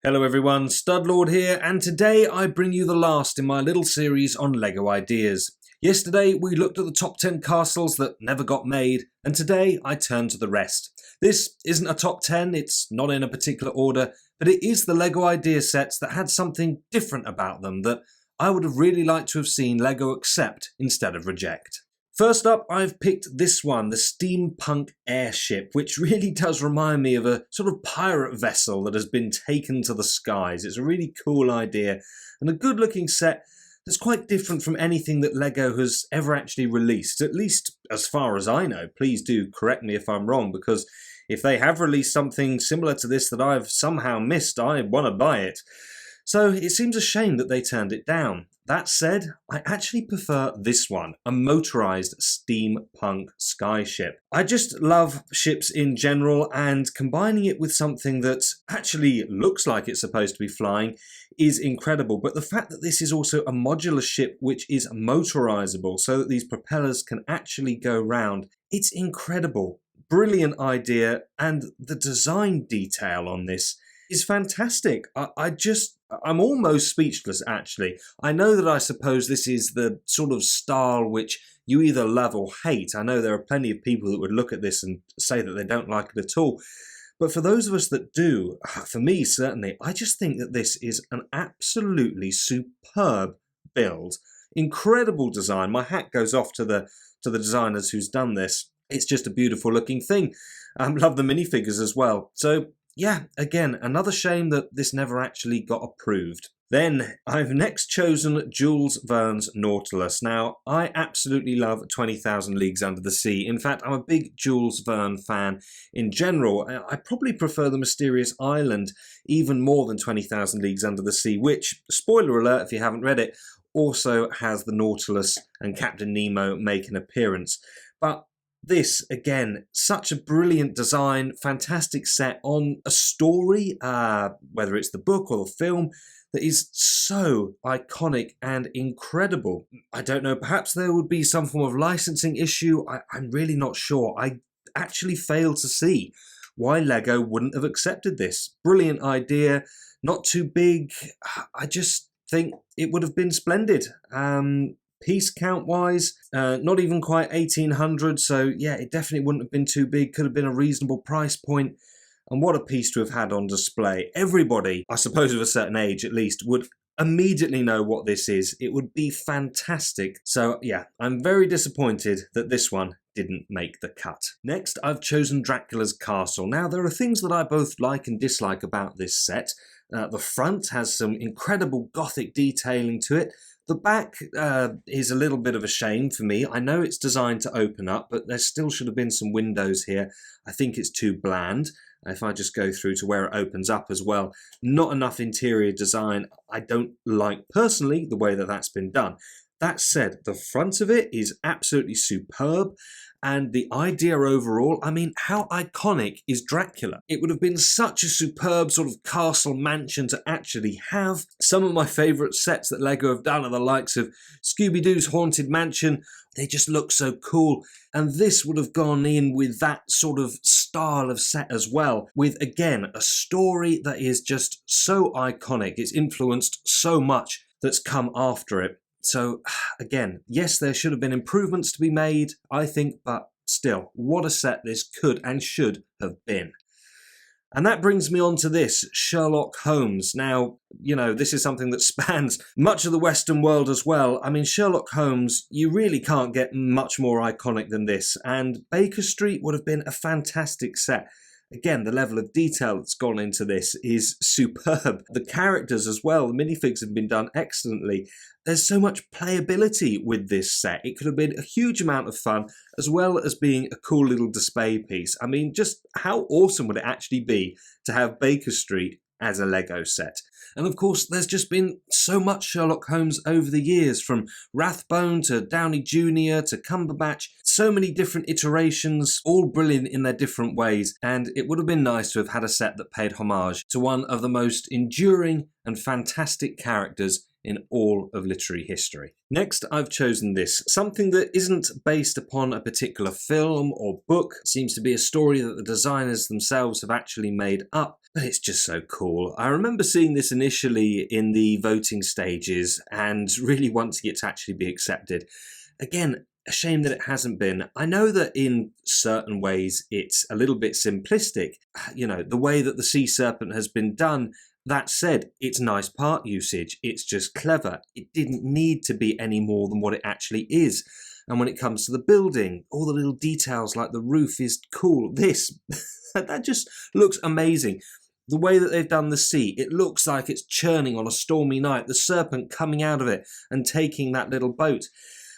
Hello everyone, Studlord here, and today I bring you the last in my little series on LEGO ideas. Yesterday we looked at the top 10 castles that never got made, and today I turn to the rest. This isn't a top 10, it's not in a particular order, but it is the LEGO idea sets that had something different about them that I would have really liked to have seen LEGO accept instead of reject. First up, I've picked this one, the Steampunk Airship, which really does remind me of a sort of pirate vessel that has been taken to the skies. It's a really cool idea and a good looking set that's quite different from anything that LEGO has ever actually released, at least as far as I know. Please do correct me if I'm wrong, because if they have released something similar to this that I've somehow missed, I want to buy it. So it seems a shame that they turned it down. That said, I actually prefer this one, a motorised Steampunk Skyship. I just love ships in general, and combining it with something that actually looks like it's supposed to be flying is incredible. But the fact that this is also a modular ship which is motorisable so that these propellers can actually go round, it's incredible. Brilliant idea, and the design detail on this is fantastic. I'm almost speechless, actually. I know that I suppose this is the sort of style which you either love or hate. I know there are plenty of people that would look at this and say that they don't like it at all. But for those of us that do, for me certainly, I just think that this is an absolutely superb build. Incredible design. My hat goes off to the designers who's done this. It's just a beautiful looking thing. Love the minifigures as well. So yeah, again, another shame that this never actually got approved. Then I've next chosen Jules Verne's Nautilus. Now, I absolutely love 20,000 Leagues Under the Sea. In fact, I'm a big Jules Verne fan in general. I probably prefer The Mysterious Island even more than 20,000 Leagues Under the Sea, which, spoiler alert if you haven't read it, also has the Nautilus and Captain Nemo make an appearance. But this, again, such a brilliant design, fantastic set on a story, whether it's the book or the film, that is so iconic and incredible. I don't know, perhaps there would be some form of licensing issue. I'm really not sure. I actually fail to see why LEGO wouldn't have accepted this. Brilliant idea, not too big. I just think it would have been splendid. Piece count wise, not even quite 1800, so yeah, it definitely wouldn't have been too big, could have been a reasonable price point, and what a piece to have had on display. Everybody, I suppose of a certain age at least, would immediately know what this is. It would be fantastic. So yeah, I'm very disappointed that this one didn't make the cut. Next, I've chosen Draculas Castle. Now, there are things that I both like and dislike about this set. The front has some incredible gothic detailing to it. The back is a little bit of a shame for me. I know it's designed to open up, but there still should have been some windows here. I think it's too bland. If I just go through to where it opens up as well, not enough interior design. I don't like, personally, the way that that's been done. That said, the front of it is absolutely superb. And the idea overall, I mean, how iconic is Dracula? It would have been such a superb sort of castle mansion to actually have. Some of my favourite sets that LEGO have done are the likes of Scooby-Doo's Haunted Mansion. They just look so cool. And this would have gone in with that sort of style of set as well, with, again, a story that is just so iconic. It's influenced so much that's come after it. So, again, yes, there should have been improvements to be made, I think, but still, what a set this could and should have been. And that brings me on to this, Sherlock Holmes. Now, you know, this is something that spans much of the Western world as well. I mean, Sherlock Holmes, you really can't get much more iconic than this, and Baker Street would have been a fantastic set. Again, the level of detail that's gone into this is superb. The characters as well, the minifigs have been done excellently. There's so much playability with this set. It could have been a huge amount of fun, as well as being a cool little display piece. I mean, just how awesome would it actually be to have Baker Street as a LEGO set? And of course, there's just been so much Sherlock Holmes over the years, from Rathbone to Downey Jr. to Cumberbatch. So many different iterations, all brilliant in their different ways, and it would have been nice to have had a set that paid homage to one of the most enduring and fantastic characters in all of literary history. Next, I've chosen this, something that isn't based upon a particular film or book. It seems to be a story that the designers themselves have actually made up, but it's just so cool. I remember seeing this initially in the voting stages and really wanting it to actually be accepted. Again, a shame that it hasn't been. I know that in certain ways it's a little bit simplistic, you know, the way that the sea serpent has been done. That said, it's nice part usage, it's just clever. It didn't need to be any more than what it actually is. And when it comes to the building, all the little details like the roof is cool. This, that just looks amazing. The way that they've done the sea, it looks like it's churning on a stormy night, the serpent coming out of it and taking that little boat.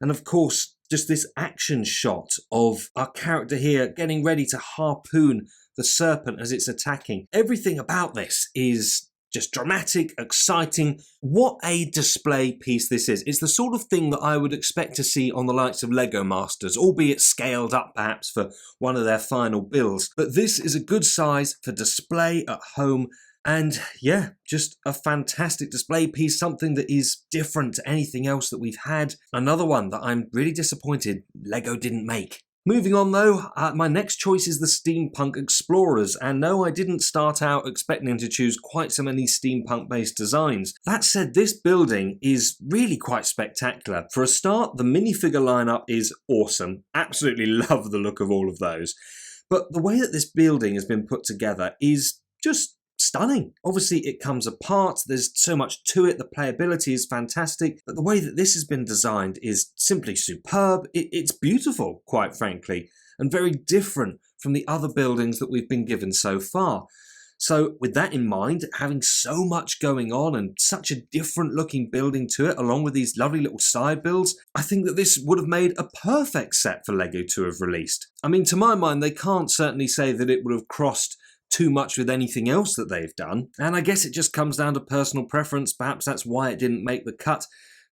And of course, just this action shot of our character here getting ready to harpoon the serpent as it's attacking. Everything about this is just dramatic, exciting. What a display piece this is. It's the sort of thing that I would expect to see on the likes of Lego Masters, albeit scaled up perhaps for one of their final builds. But this is a good size for display at home. And yeah, just a fantastic display piece, something that is different to anything else that we've had. Another one that I'm really disappointed Lego didn't make. Moving on though, my next choice is the Steampunk Explorers, and no, I didn't start out expecting to choose quite so many steampunk-based designs. That said, this building is really quite spectacular. For a start, the minifigure lineup is awesome. Absolutely love the look of all of those. But the way that this building has been put together is just stunning. Obviously it comes apart, there's so much to it, the playability is fantastic, but the way that this has been designed is simply superb. It's beautiful, quite frankly, and very different from the other buildings that we've been given so far. So with that in mind, having so much going on and such a different looking building to it, along with these lovely little side builds, I think that this would have made a perfect set for Lego to have released. I mean, to my mind, they can't certainly say that it would have crossed too much with anything else that they've done, and I guess it just comes down to personal preference. Perhaps that's why it didn't make the cut.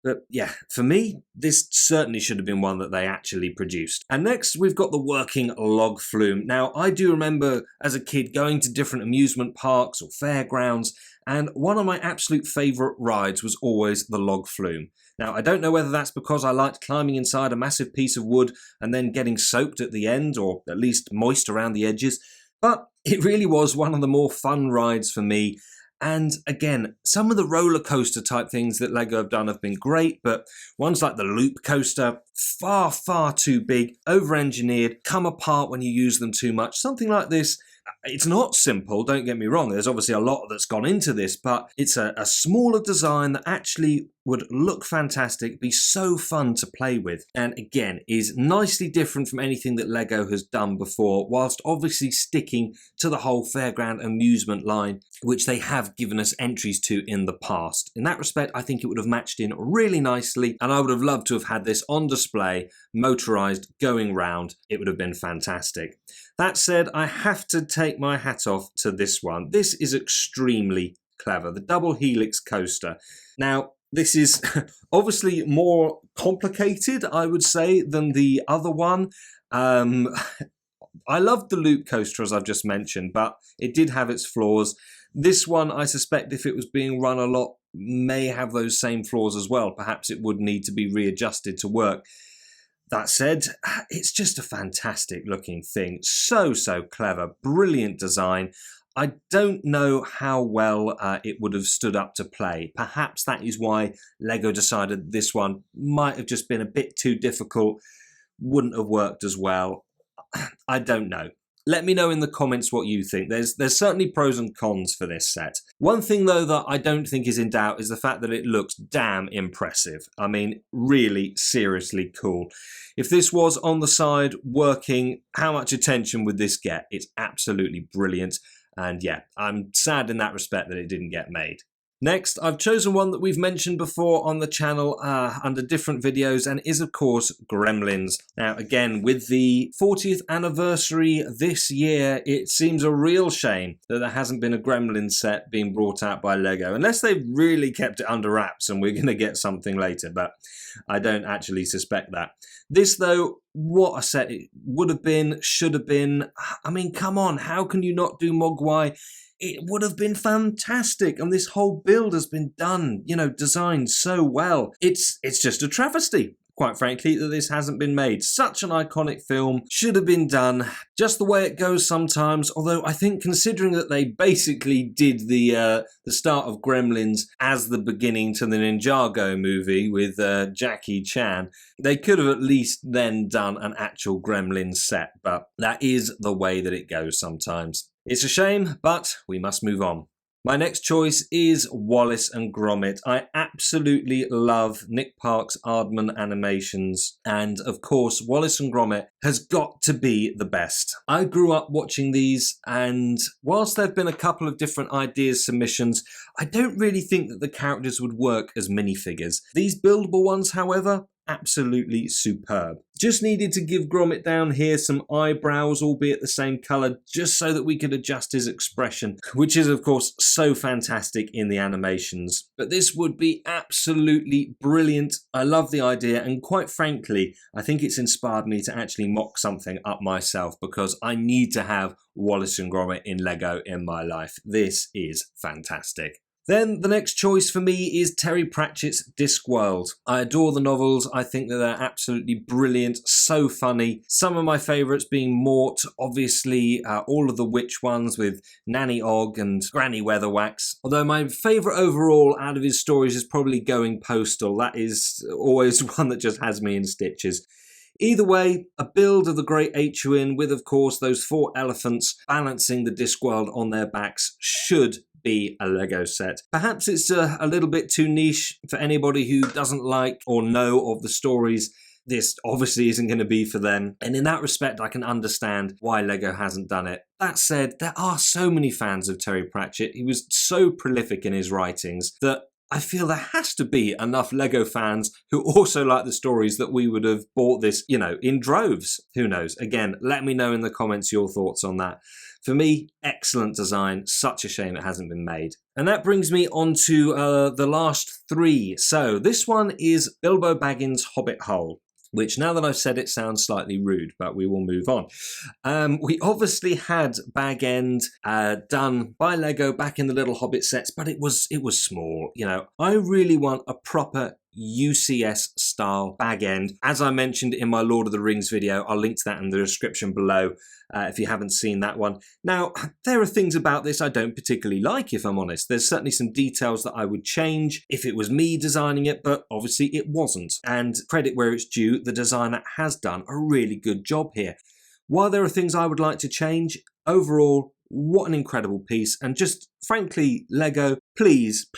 But yeah, for me, this certainly should have been one that they actually produced. And next, we've got the working log flume. Now, I do remember as a kid going to different amusement parks or fairgrounds, and one of my absolute favourite rides was always the log flume. Now, I don't know whether that's because I liked climbing inside a massive piece of wood and then getting soaked at the end, or at least moist around the edges, but it really was one of the more fun rides for me. And again, some of the roller coaster type things that Lego have done have been great, but ones like the loop coaster, far, far too big, over-engineered, come apart when you use them too much. Something like this, it's not simple, don't get me wrong. There's obviously a lot that's gone into this, but it's a smaller design that actually would look fantastic, be so fun to play with, and again, is nicely different from anything that Lego has done before, whilst obviously sticking to the whole fairground amusement line, which they have given us entries to in the past. In that respect, I think it would have matched in really nicely, and I would have loved to have had this on display, motorized, going round. It would have been fantastic. That said, I have to take my hat off to this one. This is extremely clever, the double Helix coaster. Now, this is obviously more complicated, I would say, than the other one. I loved the loop coaster, as I've just mentioned, but it did have its flaws. This one, I suspect, if it was being run a lot, may have those same flaws as well. Perhaps it would need to be readjusted to work. That said, it's just a fantastic looking thing. So, so clever. Brilliant design. I don't know how well it would have stood up to play. Perhaps that is why Lego decided this one might have just been a bit too difficult, wouldn't have worked as well. I don't know. Let me know in the comments what you think. There's certainly pros and cons for this set. One thing though that I don't think is in doubt is the fact that it looks damn impressive. I mean, really seriously cool. If this was on the side working, how much attention would this get? It's absolutely brilliant. And yeah, I'm sad in that respect that it didn't get made. Next, I've chosen one that we've mentioned before on the channel under different videos, and is of course Gremlins. Now again, with the 40th anniversary this year, it seems a real shame that there hasn't been a Gremlins set being brought out by Lego, unless they've really kept it under wraps and we're going to get something later, but I don't actually suspect that. This though, what a set it would have been, should have been. I mean, come on, how can you not do Mogwai? it would have been fantastic. And this whole build has been done, designed so well. It's just a travesty, quite frankly, that this hasn't been made. Such an iconic film, should have been done just the way it goes sometimes, although I think considering that they basically did the start of Gremlins as the beginning to the Ninjago movie with Jackie Chan, they could have at least then done an actual Gremlins set, but that is the way that it goes sometimes. It's a shame, but we must move on. My next choice is Wallace and Gromit. I absolutely love Nick Park's Aardman animations, and of course Wallace and Gromit has got to be the best. I grew up watching these, and whilst there have been a couple of different ideas submissions, I don't really think that the characters would work as minifigures. These buildable ones, however, absolutely superb. Just needed to give Gromit down here some eyebrows, albeit the same colour, just so that we could adjust his expression, which is of course so fantastic in the animations. But this would be absolutely brilliant. I love the idea, and quite frankly, I think it's inspired me to actually mock something up myself, because I need to have Wallace and Gromit in Lego in my life. This is fantastic. Then the next choice for me is Terry Pratchett's Discworld. I adore the novels. I think that they're absolutely brilliant, so funny. Some of my favourites being Mort, obviously all of the witch ones with Nanny Og and Granny Weatherwax. Although my favourite overall out of his stories is probably Going Postal. That is always one that just has me in stitches. Either way, a build of the Great Achuin with, of course, those 4 elephants balancing the Discworld on their backs should be a Lego set. Perhaps it's a little bit too niche for anybody who doesn't like or know of the stories. This obviously isn't going to be for them, and in that respect I can understand why Lego hasn't done it. That said, there are so many fans of Terry Pratchett. He was so prolific in his writings that I feel there has to be enough Lego fans who also like the stories that we would have bought this, in droves. Who knows? Again, let me know in the comments your thoughts on that. For me, excellent design. Such a shame it hasn't been made. And that brings me on to the last 3. So this one is Bilbo Baggins' Hobbit Hole, which now that I've said it sounds slightly rude, but we will move on. We obviously had Bag End done by Lego back in the Little Hobbit sets, but it was small. I really want a proper UCS style Bag End. As I mentioned in my Lord of the Rings video, I'll link to that in the description below if you haven't seen that one. Now, there are things about this I don't particularly like, if I'm honest. There's certainly some details that I would change if it was me designing it, but obviously it wasn't. And credit where it's due, the designer has done a really good job here. While there are things I would like to change, overall, what an incredible piece. And just frankly, Lego, please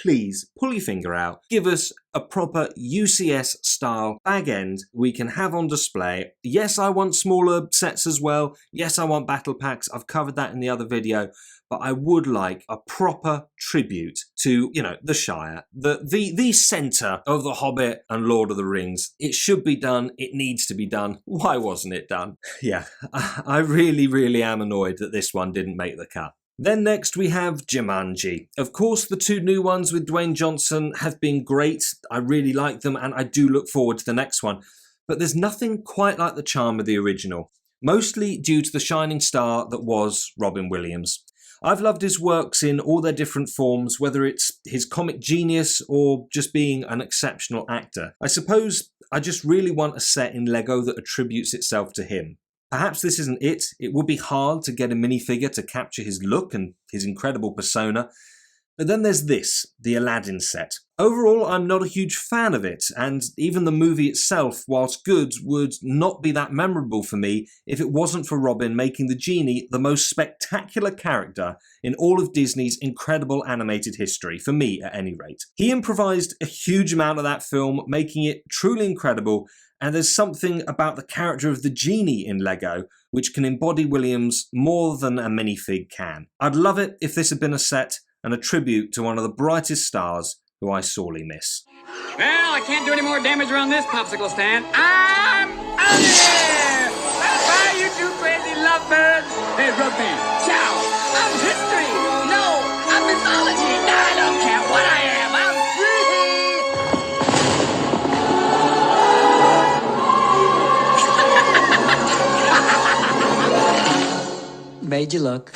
pull your finger out. Give us a proper UCS style Bag End we can have on display. Yes, I want smaller sets as well. Yes, I want battle packs. I've covered that in the other video. But I would like a proper tribute to, the Shire, the centre of The Hobbit and Lord of the Rings. It should be done. It needs to be done. Why wasn't it done? Yeah, I really am annoyed that this one didn't make the cut. Then next we have Jumanji. Of course, the 2 new ones with Dwayne Johnson have been great. I really like them, and I do look forward to the next one. But there's nothing quite like the charm of the original, mostly due to the shining star that was Robin Williams. I've loved his works in all their different forms, whether it's his comic genius or just being an exceptional actor. I suppose I just really want a set in Lego that attributes itself to him. Perhaps this isn't it. It would be hard to get a minifigure to capture his look and his incredible persona. But then there's this, the Aladdin set. Overall, I'm not a huge fan of it, and even the movie itself, whilst good, would not be that memorable for me if it wasn't for Robin making the genie the most spectacular character in all of Disney's incredible animated history, for me at any rate. He improvised a huge amount of that film, making it truly incredible, and there's something about the character of the genie in Lego which can embody Williams more than a minifig can. I'd love it if this had been a set and a tribute to one of the brightest stars who I sorely miss. Well, I can't do any more damage around this popsicle stand. I'm out of here! Bye, you 2 crazy lovebirds! Hey, Rugby, ciao! I'm history! No, I'm mythology! No, I don't care what I am! I'm free! Made you look.